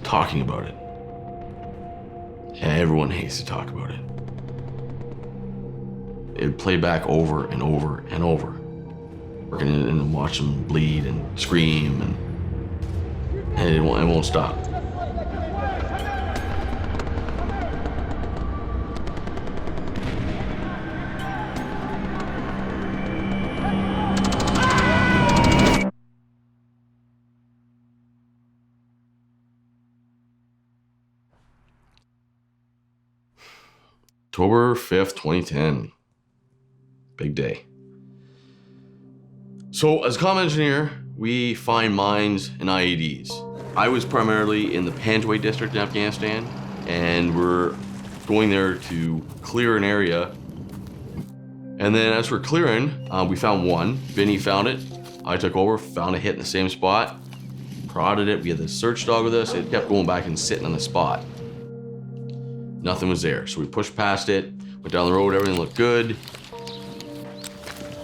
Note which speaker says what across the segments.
Speaker 1: talking about it. Yeah, everyone hates to talk about it. It played back over and over and over. Working in it and watch them bleed and scream, and it won't stop. October 5th, 2010. Big day. So as a comm engineer, we find mines and IEDs. I was primarily in the Panjwai district in Afghanistan, and we're going there to clear an area. And then as we're clearing, we found one. Vinny found it. I took over, found a hit in the same spot, prodded it. We had the search dog with us. It kept going back and sitting on the spot. Nothing was there. So we pushed past it, went down the road, everything looked good.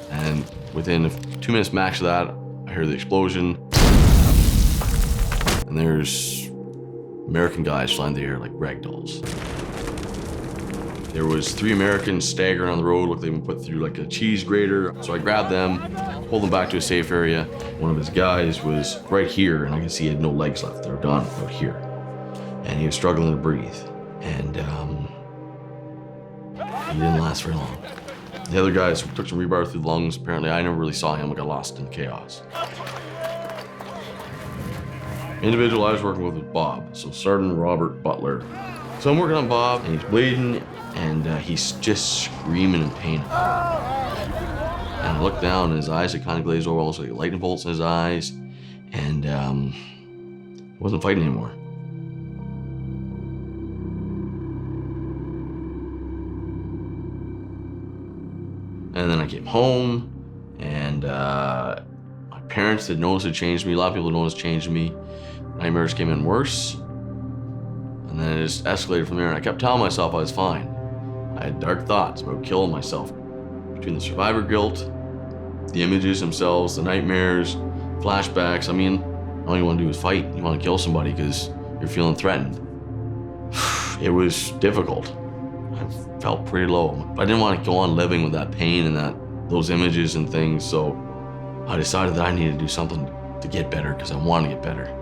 Speaker 1: And within 2 minutes max of that, I heard the explosion. And there's American guys flying in the air like rag dolls. There was 3 Americans staggering on the road, looked like they'd been put through like a cheese grater. So I grabbed them, pulled them back to a safe area. One of his guys was right here, and I could see he had no legs left. They were done out here. And he was struggling to breathe. And he didn't last very long. The other guys took some rebar through the lungs. Apparently, I never really saw him. I got lost in the chaos. The individual I was working with was Bob, so Sergeant Robert Butler. So I'm working on Bob, and he's bleeding, and he's just screaming in pain. And I looked down, and his eyes had kind of glazed over, almost like lightning bolts in his eyes, and he wasn't fighting anymore. And then I came home, and my parents had noticed it changed me. A lot of people noticed it changed me. Nightmares came in worse. And then it just escalated from there, and I kept telling myself I was fine. I had dark thoughts about killing myself. Between the survivor guilt, the images themselves, the nightmares, flashbacks. I mean, all you want to do is fight. You want to kill somebody because you're feeling threatened. It was difficult. I felt pretty low. I didn't want to go on living with that pain and those images and things, so I decided that I needed to do something to get better because I wanted to get better.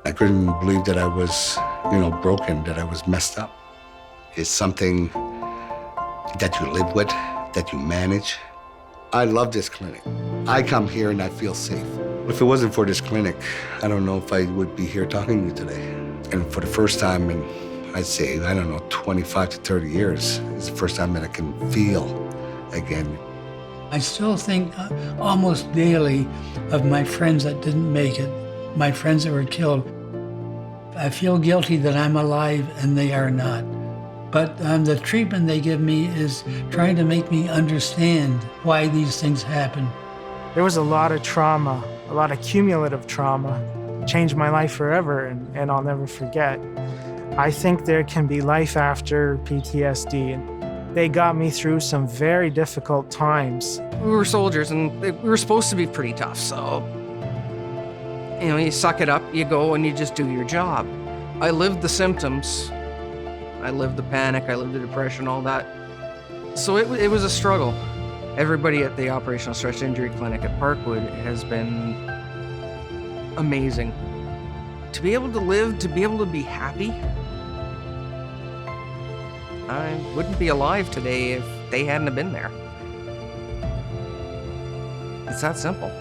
Speaker 2: I couldn't believe that I was, broken, that I was messed up. It's something that you live with, that you manage. I love this clinic. I come here and I feel safe. If it wasn't for this clinic, I don't know if I would be here talking to you today. And for the first time in, I'd say, 25 to 30 years, it's the first time that I can feel again.
Speaker 3: I still think almost daily of my friends that didn't make it, my friends that were killed. I feel guilty that I'm alive and they are not. But the treatment they give me is trying to make me understand why these things happen.
Speaker 4: There was a lot of trauma, a lot of cumulative trauma. It changed my life forever, and I'll never forget. I think there can be life after PTSD. They got me through some very difficult times.
Speaker 5: We were soldiers, and we were supposed to be pretty tough, so you suck it up, you go, and you just do your job. I lived the symptoms. I lived the panic, I lived the depression, all that. So it was a struggle. Everybody at the Operational Stress Injury Clinic at Parkwood has been amazing. To be able to live, to be able to be happy, I wouldn't be alive today if they hadn't have been there. It's that simple.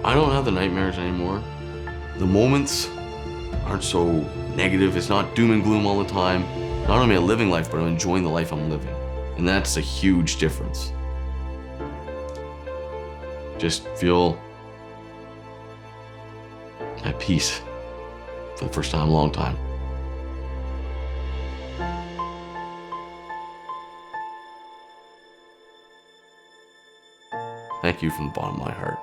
Speaker 1: I don't have the nightmares anymore. The moments aren't so negative. It's not doom and gloom all the time. Not only am I living life, but I'm enjoying the life I'm living. And that's a huge difference. Just feel at peace for the first time in a long time. Thank you from the bottom of my heart.